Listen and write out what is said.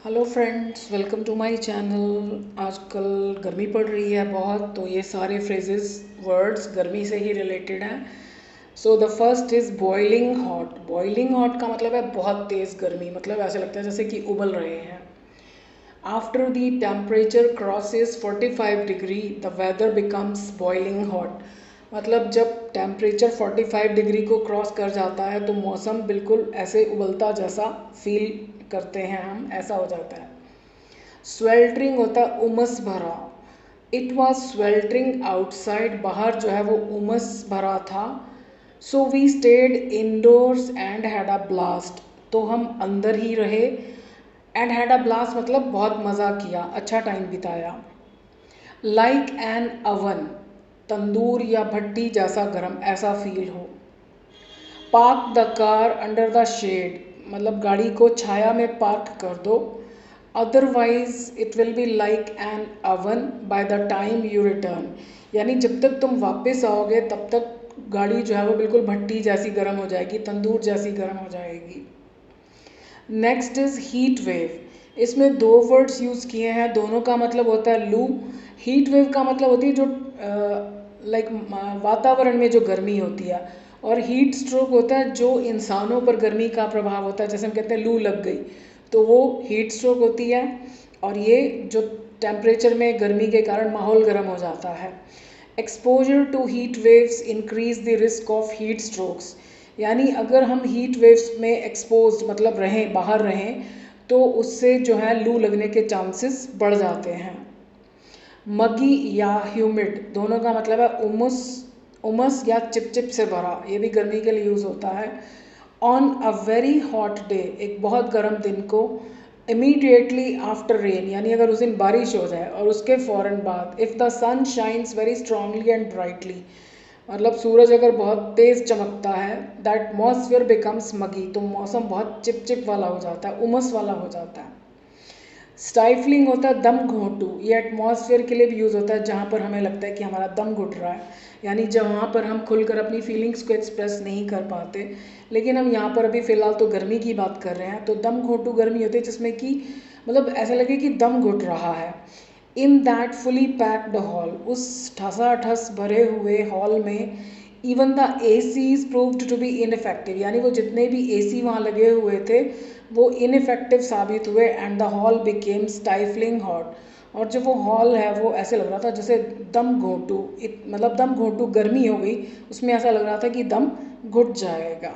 Hello friends, welcome to my channel. आजकल गर्मी पड़ रही है बहुत, तो ये सारे फ्रेजेस वर्ड्स गर्मी से ही रिलेटेड हैं। So the first is boiling hot. Boiling hot का मतलब है बहुत तेज़ गर्मी, मतलब ऐसे लगता है जैसे कि उबल रहे हैं। After the temperature crosses 45 degree the weather becomes boiling hot. मतलब जब टेम्परेचर 45 डिग्री को क्रॉस कर जाता है तो मौसम बिल्कुल ऐसे उबलता जैसा फील करते हैं हम, ऐसा हो जाता है। स्वेल्टरिंग होता है उमस भरा। इट वॉज स्वेल्टरिंग आउटसाइड, बाहर जो है वो उमस भरा था। So we stayed indoors and had a blast. तो हम अंदर ही रहे। एंड हैड अ ब्लास्ट मतलब बहुत मज़ा किया, अच्छा टाइम बिताया। लाइक एन अवन, तंदूर या भट्टी जैसा गर्म, ऐसा फील हो। Park the car under the shade, मतलब गाड़ी को छाया में पार्क कर दो। Otherwise it will be like an oven by the time you return, यानी जब तक तुम वापस आओगे तब तक गाड़ी जो है वो बिल्कुल भट्टी जैसी गर्म हो जाएगी, तंदूर जैसी गर्म हो जाएगी। Next is heat wave. इसमें दो वर्ड्स यूज़ किए हैं, दोनों का मतलब होता है लू। हीट वेव का मतलब होती है जो लाइक वातावरण में जो गर्मी होती है, और हीट स्ट्रोक होता है जो इंसानों पर गर्मी का प्रभाव होता है, जैसे हम कहते हैं लू लग गई, तो वो हीट स्ट्रोक होती है। और ये जो टेम्परेचर में गर्मी के कारण माहौल गर्म हो जाता है। Exposure to heat waves increase the risk of heat strokes, यानी अगर हम हीट वेव्स में एक्सपोज मतलब रहें, बाहर रहें, तो उससे जो है लू लगने के चांसेस बढ़ जाते हैं। मगी या ह्यूमिड, दोनों का मतलब है उमस, उमस या चिपचिप से भरा, ये भी गर्मी के लिए यूज़ होता है। On a very hot day, एक बहुत गर्म दिन को। इमीडिएटली आफ्टर रेन, यानी अगर उस दिन बारिश हो जाए और उसके फ़ौरन बाद। If the sun shines very strongly and brightly, मतलब सूरज अगर बहुत तेज़ चमकता है, दैट मॉस्फियर बिकम्स मगी, तो मौसम बहुत चिपचिप वाला हो जाता है, उमस वाला हो जाता है। स्टाइफलिंग होता है दम घोंटू, ये एटमॉस्फेयर के लिए भी यूज़ होता है जहाँ पर हमें लगता है कि हमारा दम घुट रहा है, यानी जहाँ पर हम खुलकर अपनी फीलिंग्स को एक्सप्रेस नहीं कर पाते। लेकिन हम यहाँ पर अभी फ़िलहाल तो गर्मी की बात कर रहे हैं, तो दम घोंटू गर्मी होती है जिसमें कि मतलब ऐसा लगे कि दम घुट रहा है। In that fully packed hall, उस ठसाठस भरे हुए हॉल में। Even the ACs proved to be ineffective, यानी वो जितने भी ए सी वहाँ लगे हुए थे वो इनफेक्टिव साबित हुए। And the hall became stifling hot, और जो वो हॉल है वो ऐसे लग रहा था जैसे दम घोंटू, मतलब दम घोंटू गर्मी हो गई, उसमें ऐसा लग रहा था कि दम घुट जाएगा।